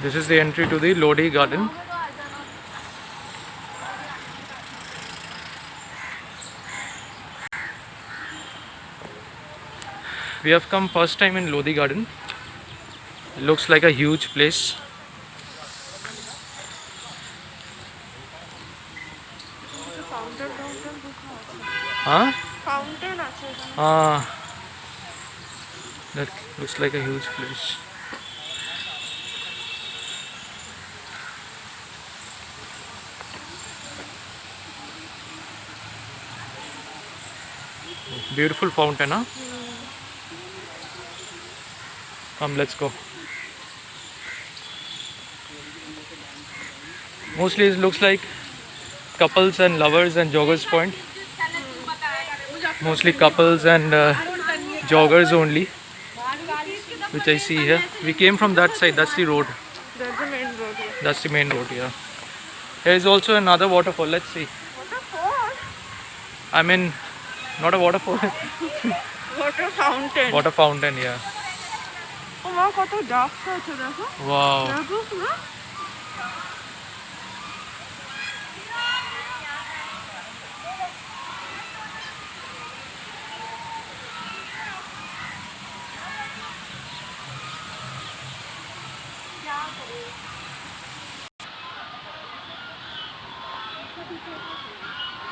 This is the entry to the Lodi garden. We have come first time in Lodi garden. It looks like a huge place. Huh? Fountain আছে এখানে। Ah, that looks like a huge place. Beautiful fountain, huh? Come, let's go. Mostly it looks like couples and lovers and joggers point. Mostly couples and joggers only, which I see here. We came from that side. That's the road. That's the main road here. That's the main road. Yeah. There is also another waterfall. Let's see. Waterfall? I mean, not a waterfall. Water fountain. Water fountain. Yeah. ও মা কত ducks আছে দেখো। Wow. দেখো না?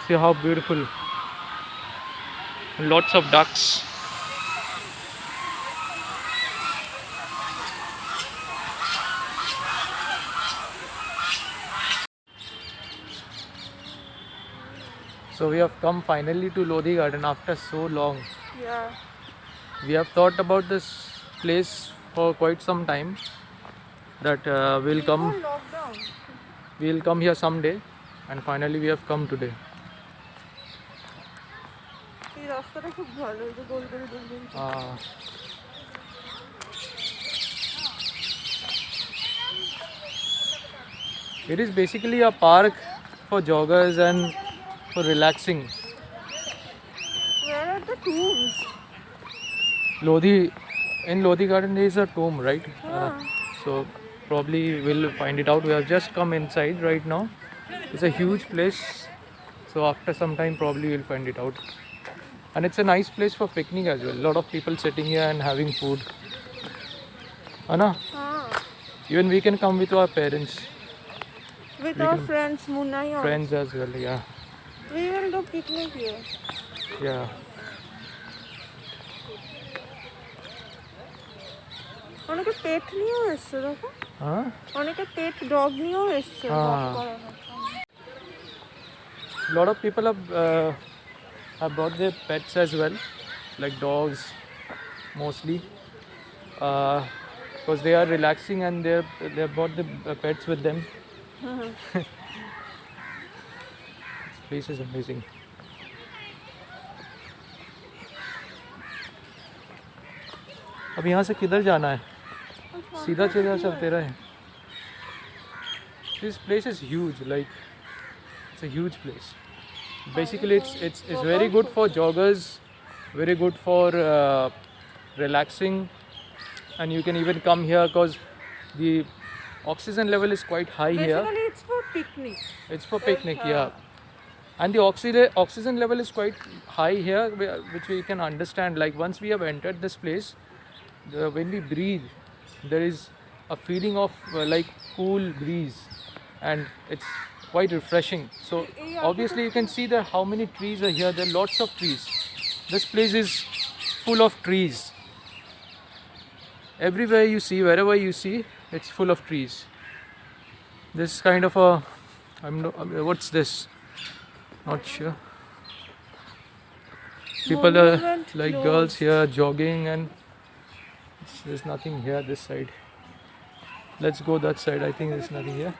See how beautiful. Lots of ducks. So we have come finally to Lodi garden after so long. Yeah. We have thought about this place for quite some time, that we'll come here someday, and finally we have come today. এই রাস্তাটা খুব ভালো, এই যে গোল করে গোল করে। It is basically a park for joggers and for relaxing. Where are the tombs? In Lodi garden there is a tomb, right? So probably we'll find it out. We have just come inside right now. It's a huge place, so after some time probably we'll find it out. And it's a nice place for picnic as well. A lot of people sitting here and having food. Anna, even we can come with our parents, With our friends, Munai also. friends as well. Yeah, We will do picnic here. yeah. অনেকে পেট নিয়েও এসছে দেখো। Huh? অনেকে pet dog নিয়েও এসছে walk Ah. করার জন্য। A lot of people have brought their pets as well, like dogs mostly, because they are relaxing and they brought the pets with them. This place is amazing. अब यहाँ से किधर जाना है? सीधा सीधा चलते रहे. This place is huge. Like, it's a huge place. Basically, it's very good for joggers, very good for relaxing, and you can even come here because the oxygen level is quite high here. Basically it's for picnic. It's for picnic, yeah. And the oxygen level is quite high here, which we can understand. Like, once we have entered this place, when we breathe, there is a feeling of like cool breeze, and it's quite refreshing. So obviously you can see that how many trees are here. There are lots of trees. This place is full of trees. Everywhere you see, wherever you see, it's full of trees. This kind of a, what's this? Not sure. People are Monument like closed. girls here jogging, and there's nothing here this side. Let's go that side. I think there's nothing here.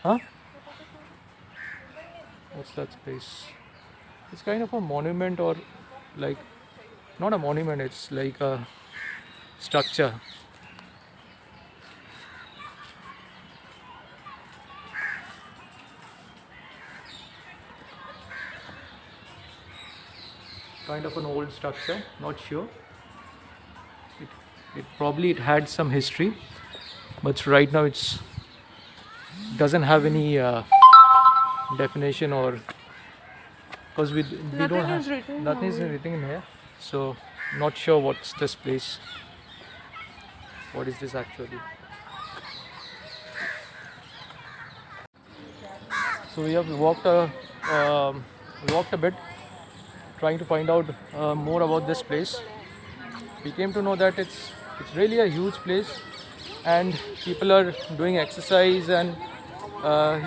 Huh? What's that space? It's kind of a monument, or like, not a monument, it's like a structure. Kind of an old structure, not sure. It probably had some history. but right now it's doesn't have any definition, or because we Nothing don't have is written nothing is here. written in here, so not sure what's this place. What is this actually? So we have walked a bit, trying to find out more about this place. We came to know that it's really a huge place, and people are doing exercise, and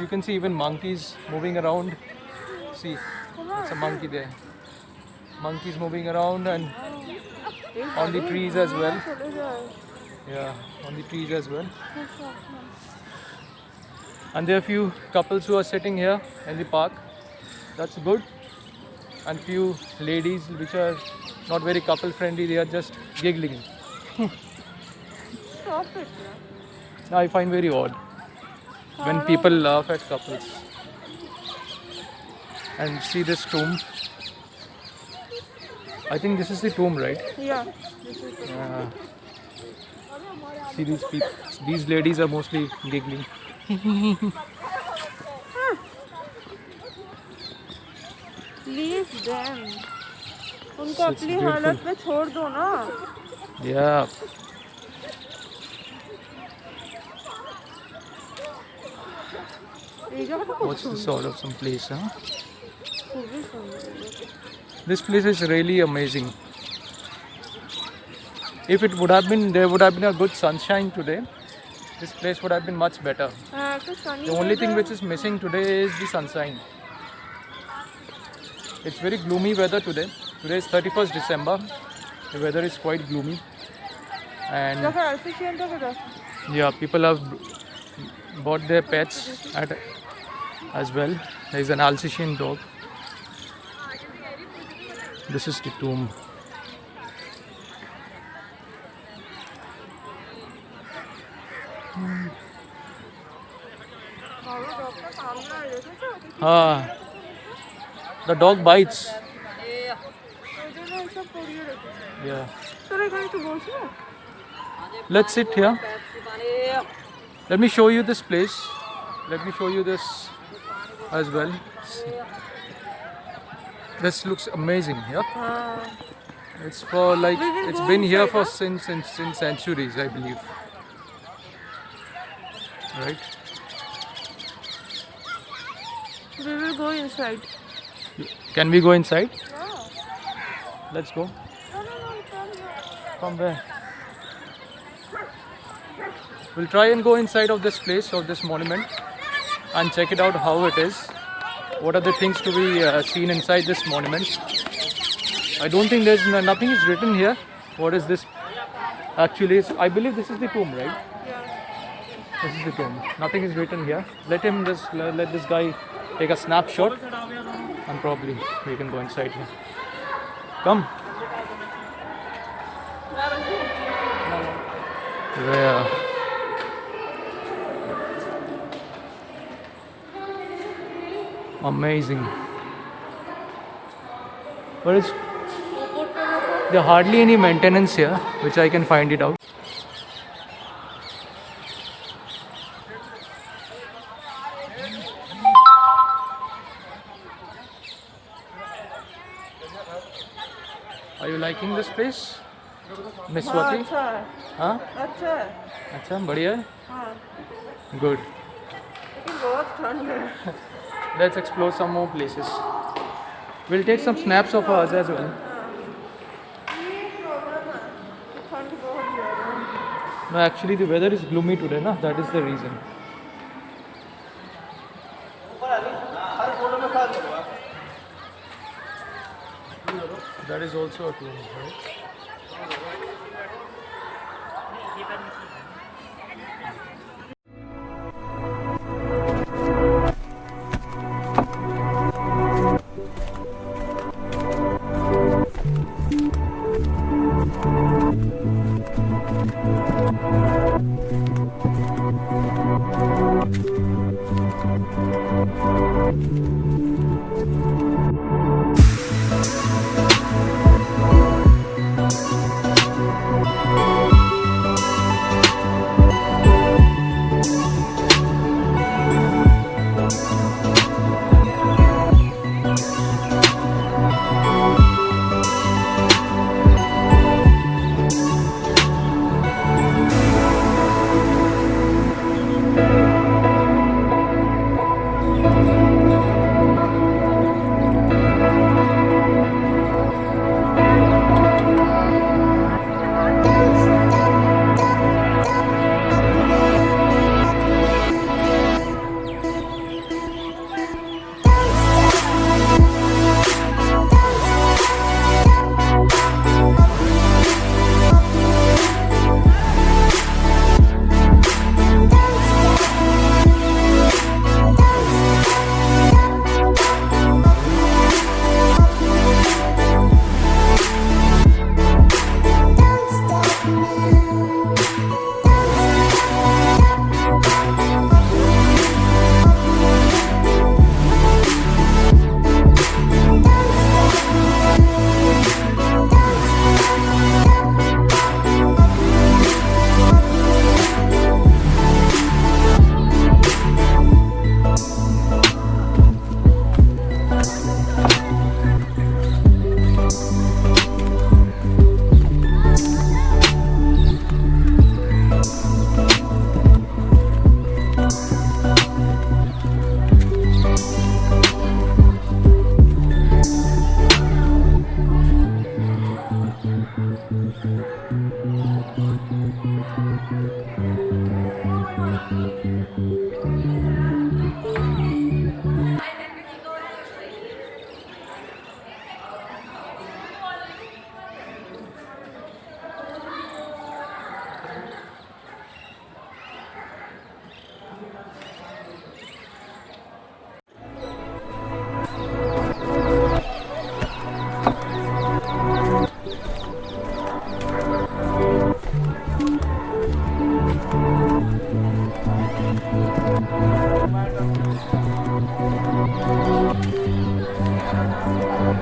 you can see even monkeys moving around. See, it's a monkey there. Monkeys moving around, and on the trees as well. चले जाए. Yeah, on the trees as well. And there are few couples who are sitting here in the park. That's good. And few ladies which are not very couple friendly, they are just giggling. Stop it. I find very odd when people laugh at couples. And see this tomb. I think this is the tomb, right? Yeah. This is the Yeah. See these people. These ladies are mostly giggling. Leave them. उनको It's अपनी beautiful. हालत में छोड़ दो ना. Yeah. ये जगह तो What's this all of some place, huh? खूब ही सुंदर है. This place is really amazing. If it would have been, there would have been a good sunshine today, this place would have been much better. हाँ, तो sunny The only thing weather. which is missing today is the sunshine. It's very gloomy weather today. Today is 31st December. The weather is quite gloomy. And देखो Alsatian तो किधर? yeah, people have bought their pets as well. There is an Alsatian dog. This is the tomb. हाँ, वो dog का सामने है, देखो तो. Ah, the dog bites. मुझे ना ऐसा पड़ी रहती है. Yeah. चलो इधर तो बोल सुनो. Let's sit here. Let me show you this place. Let me show you this as well. This looks amazing. Yeah. हाँ. It's for like We will it's go been here inside, for huh? since centuries, I believe. Right? We will go inside. Can we go inside? Yeah. Let's go. No, come here. From where? We'll try and go inside of this place, of this monument, and check it out how it is. What are the things to be seen inside this monument? I don't think there's nothing is written here. What is this? Actually, I believe this is the tomb, right? Yeah. This is the tomb. Nothing is written here. Let him just let this guy take a snapshot, and probably we can go inside here. Come. Yeah. Amazing. But it's there hardly any maintenance here, which I can find it out. Are you liking this place, Miss हाँ, Swati? अच्छा है. हाँ? अच्छा है. अच्छा, बढ़िया है? हाँ. Good. लेकिन बहुत ठंड है. Let's explore some more places. We'll take some snaps of us as well. ये प्रॉब्लम है. ठंड बहुत ज़्यादा है. No, actually the weather is gloomy today, na? That is the reason. That is also a tomb, right? So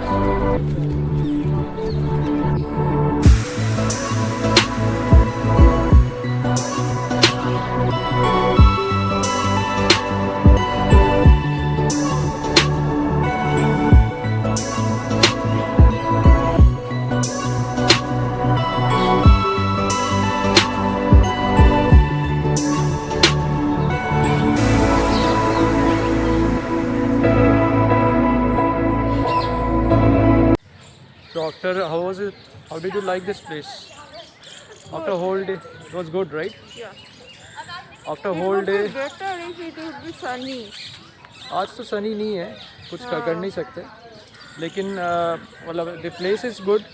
after, how was it? How did you like this place? After a whole day, it was good, right? Yeah. After a It whole would be day, better if it would be sunny. आज तो सनी नहीं है, कुछ कर हाँ. नहीं सकते. लेकिन मतलब the place is good.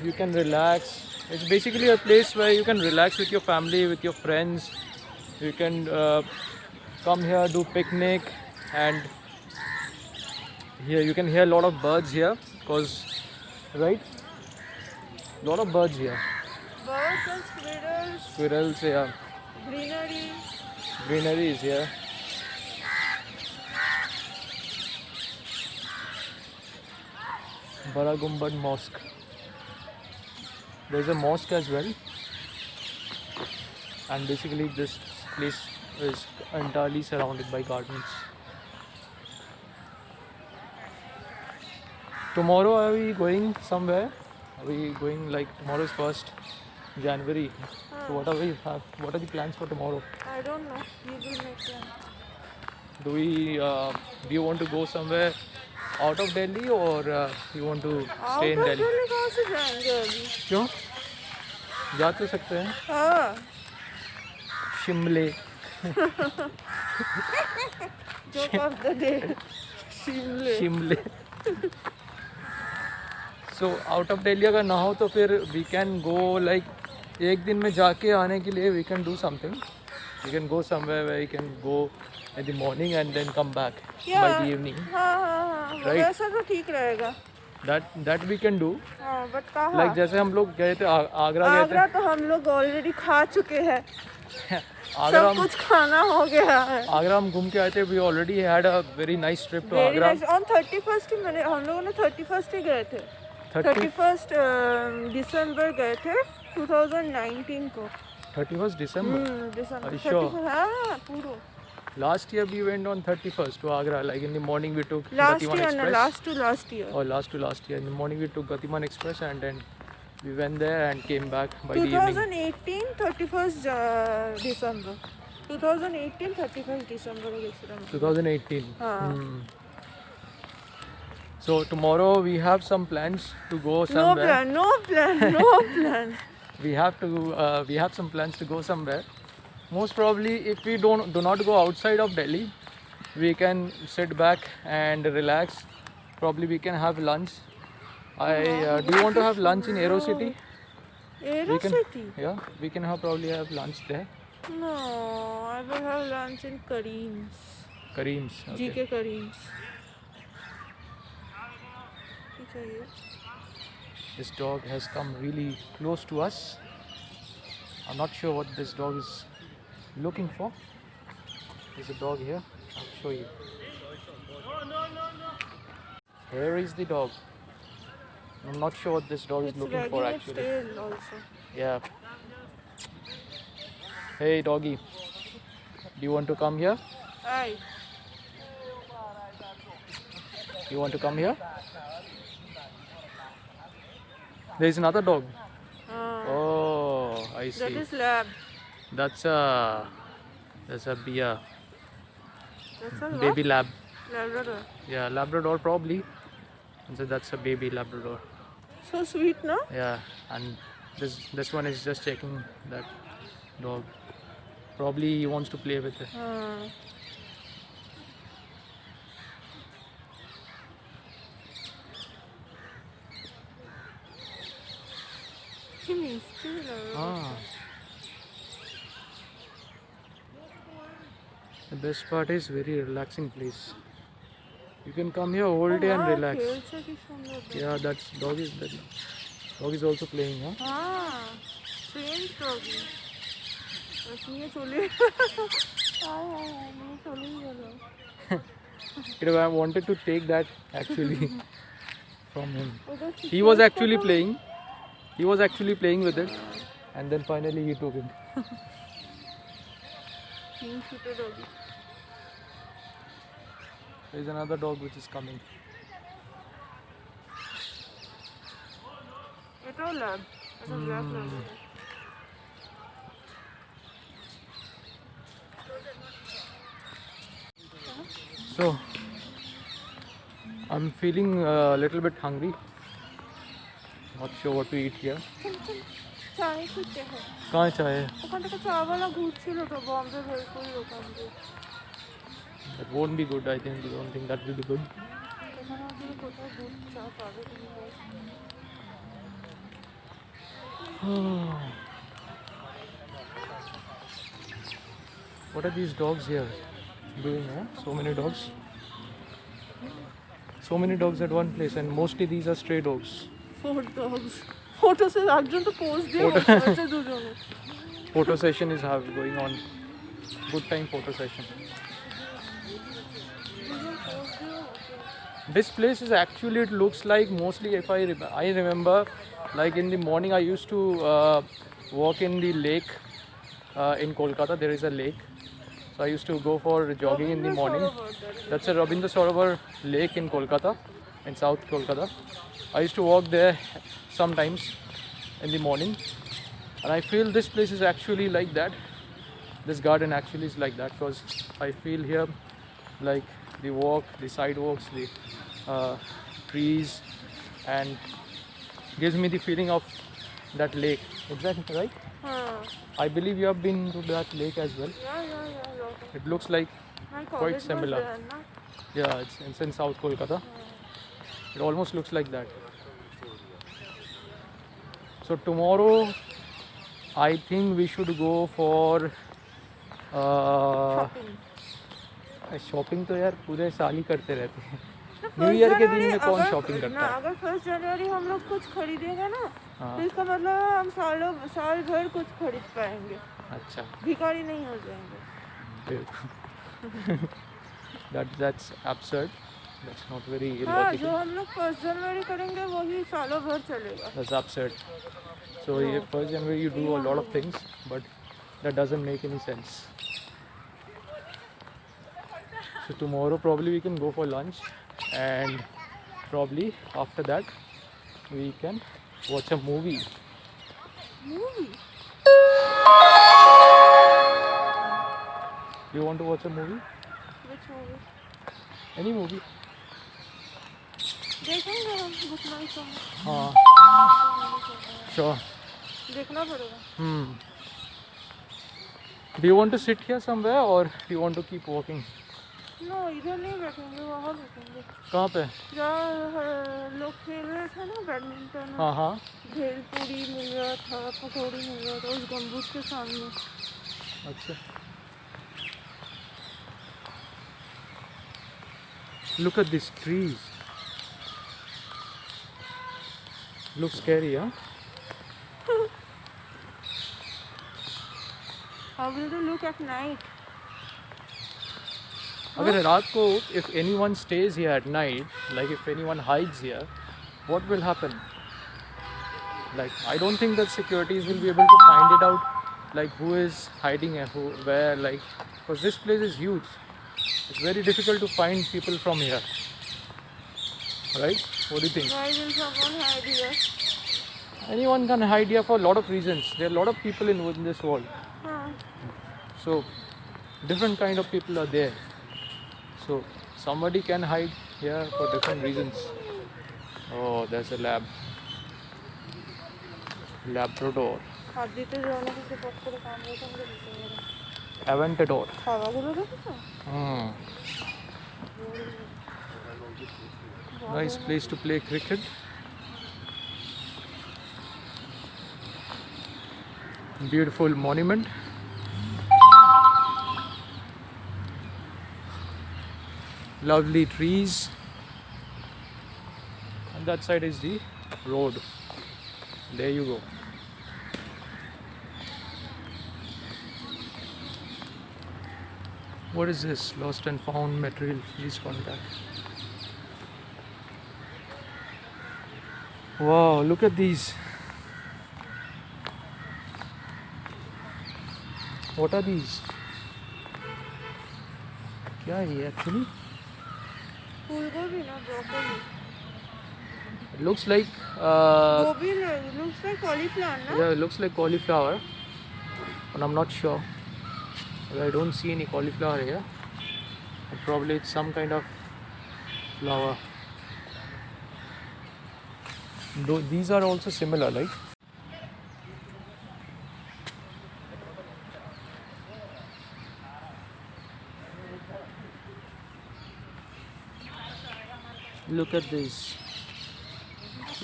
You can relax. It's basically a place where you can relax with your family, with your friends. You can come here, do picnic, and here you can hear a lot of birds here, because right, lot of birds here. Birds and squirrels, Squirrels, yeah. greenery. Greenery is here. Bara Gumbad Mosque. There's a mosque as well, and basically this place is entirely surrounded by gardens. Tomorrow are we going somewhere? Are we going, like, tomorrow is 1st January. So what are the plans for tomorrow? I don't know. You will make them. Do you want to go somewhere out of Delhi, or you want to stay in Delhi? Delhi कहाँ से जाएंगे अभी? क्यों? जा तो सकते हैं. हाँ. शिमले. Joke of the day. शिमले. शिमले. So out of Delhi अगर ना हो तो फिर we can go, like, एक दिन में जाके आने के लिए we can do something. We can go somewhere where you can go in the morning and then come back by the evening. हाँ. Right. वैसा तो ठीक रहेगा. That we can do. हाँ, but कहाँ? Like जैसे हम लोग गए थे आगरा गए आगरा तो हम लोग ऑलरेडी खा चुके हैं. थे. आगरा सब कुछ खाना हो गया है. आगरा हम घूम के आए थे. We already had a very nice trip to Very Agra. nice. On 31st ही हम लोगों ने 31st ही गए थे. 31st दिसंबर गए थे 2019 को. 31st December. December. Are you sure? हाँ पूरा. Last year we went on 31st to Agra. Like in the morning we took Last Gatiman year, no, Express. last year. Or last to last year. In the morning we took Gatiman Express and then we went there and came back by the evening. 2018 31st December. 2018 31st December को गए 2018. हाँ. So tomorrow we have some plans to go No somewhere. plan. We have some plans to go somewhere. Most probably, if we do not go outside of Delhi, we can sit back and relax. Probably we can have lunch. Do you want to have lunch in Aero City? Aero City? Yeah, we can probably have lunch there. No, I will have lunch in Kareem's. Kareem's. Okay. GK Kareem's. क्या चाहिए? This dog has come really close to us. I'm not sure what this dog is looking for. There's a dog here. I'll show you. Here is the dog. I'm not sure what this dog is looking for It's actually. wagging its tail also. Yeah. Hey doggy. Do you want to come here? Hi. You want to come here? There's another dog. Oh, I see. That is lab. That's a Bia That's a baby what? lab. Labrador. Yeah, Labrador probably. And so that's a baby Labrador. So sweet, no? Yeah, and this one is just checking that dog. Probably he wants to play with it. He still. Ah. The best part is very relaxing place. You can come here whole day and relax. Yeah, that dog is also playing, huh? Ah, strange doggy. নিয়ে চলে নিয়ে চলেই গেল I wanted to take that actually from him. उधर He was actually playing. He was actually playing with it, and then finally he took it. तीन छोटे doggy There is another dog which is coming. এটাও lab এটা black lab So I'm feeling a little bit hungry. Not sure what to eat here. চায় খেতে হয় कहाँ चाय है? ওখান থেকে চাওয়ালা ঘুরছিল তো বম্বে ভেলপুরি ওখান দিয়ে That won't be good. I think. You don't think that will be good? এখানে ওদের কোথাও দুধ চা পাবে তুমি বল What are these dogs here doing? Huh? So many dogs. So many dogs at one place, and mostly these are stray dogs. 4 dogs photo সে একজন তো pose দিয়ে বসে আছে দুজনে Photo session is going on. Good time photo session. This place is actually, it looks like mostly, if I remember, like in the morning I used to walk in the lake in Kolkata. There is a lake, so I used to go for jogging in the morning. That's a Rabindra Sarovar lake in Kolkata, in South Kolkata. I used to walk there sometimes in the morning, and I feel this place is actually like that. This garden actually is like that, because I feel here like the walk, the sidewalks, the trees, and gives me the feeling of that lake. Exactly, right? হ্যাঁ I believe you have been to that lake as well. yeah It looks like, my Quite college was similar. there, na? yeah, it's in South Kolkata. It almost looks like that. So tomorrow, I think we should go for Shopping. Shopping तो यार पूरे साल ही करते रहते हैं. तो new 1 year के दिन जनवरी में कौन अगर- शॉपिंग करता ना है? अगर 1 जनवरी हम लोग कुछ खरीदेंगे ना हाँ. तो इसका मतलब है हम साल भर कुछ खरीद पाएंगे अच्छा. भिखारी नहीं हो जाएंगे That's absurd. That's not very हाँ illogical. जो हम लोग 1 जनवरी करेंगे वही सालों भर चलेगा That's absurd. So yeah, 1st January you do a lot of things, but that doesn't make any sense. So tomorrow probably we can go for lunch, and probably after that we can watch a movie. Movie Do you want to watch a movie? Which movie Any movie? देखेंगे हम book माई show में हाँ. Sure. देखना पड़ेगा Do you want to sit here somewhere, or do you want to keep walking? No इधर नहीं बैठेंगे वहाँ बैठेंगे कहाँ पे? जहाँ लोग खेल रहे थे ना बैडमिंटन हाँ हाँ. भेलपूरी मिल रहा था पकौड़ी मिल रहा था उस गम्बूज के सामने अच्छा. Look at these trees. Looks scary, huh? How will they look at night? अगर रात को if anyone stays here at night, like if anyone hides here, what will happen? Like I don't think that securities will be able to find it out, like who is hiding and who, where, like, because this place is huge. It's very difficult to find people from here. Right? What do you think? Why will someone hide here? Anyone can hide here for a lot of reasons. There are a lot of people in this world. हाँ So different kind of people are there. So somebody can hide here for different reasons. Oh, there's a Labrador. হাত দিতে যাও না কিন্তু পক করে কামড়ে কামড়ে দিতে পারে Aventador. খাওয়াগুলো দেখেছো Nice place to play cricket. Beautiful monument. Lovely trees. And that side is the road. There you go. What is this? Lost and found material. Please contact. Wow, look at these. What are these? क्या है ये actually? फूल गोभी ना broccoli. It looks like गोभी ना, looks like cauliflower ना. yeah, it looks like cauliflower, but I'm not sure. But I don't see any cauliflower here. But probably it's some kind of flower. Though these are also similar, like. Look at this.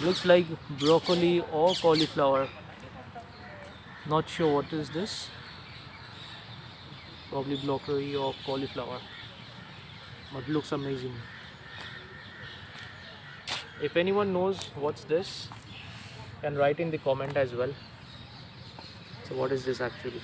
Looks like broccoli or cauliflower. Not sure what is this. Probably broccoli or cauliflower. But looks amazing. If anyone knows what's this, can write in the comment as well. So what is this actually?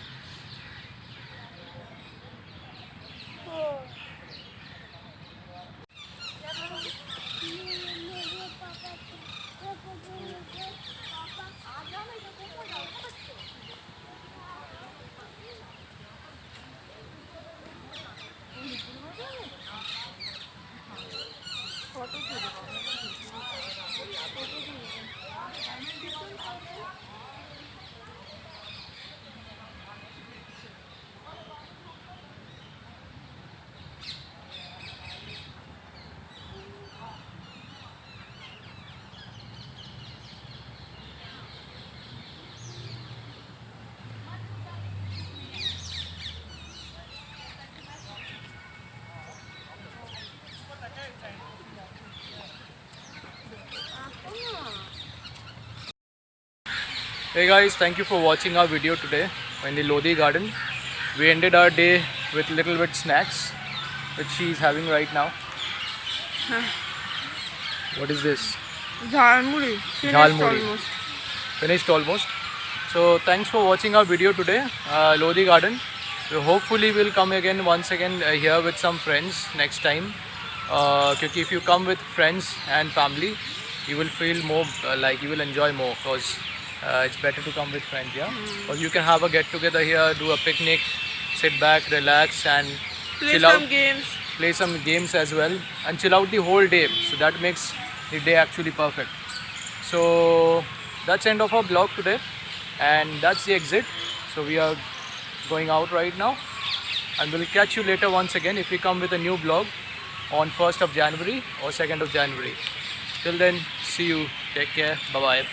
Hey guys, thank you for watching our video today in the Lodi garden. We ended our day with little bit snacks which she is having right now. What is this? Jhalmuri. Jhalmuri. Finished almost. So thanks for watching our video today, Lodi garden. So hopefully we'll come again once again here with some friends next time. Because if you come with friends and family, you will feel more like you will enjoy more, because it's better to come with friends, yeah. Or you can have a get together here, do a picnic, sit back, relax, and Play chill some out. games. Play some games as well, and chill out the whole day. So that makes the day actually perfect. So that's end of our vlog today, and that's the exit. So we are going out right now, and we'll catch you later once again if we come with a new vlog on 1st of January or 2nd of January. Till then, see you. Take care. Bye bye.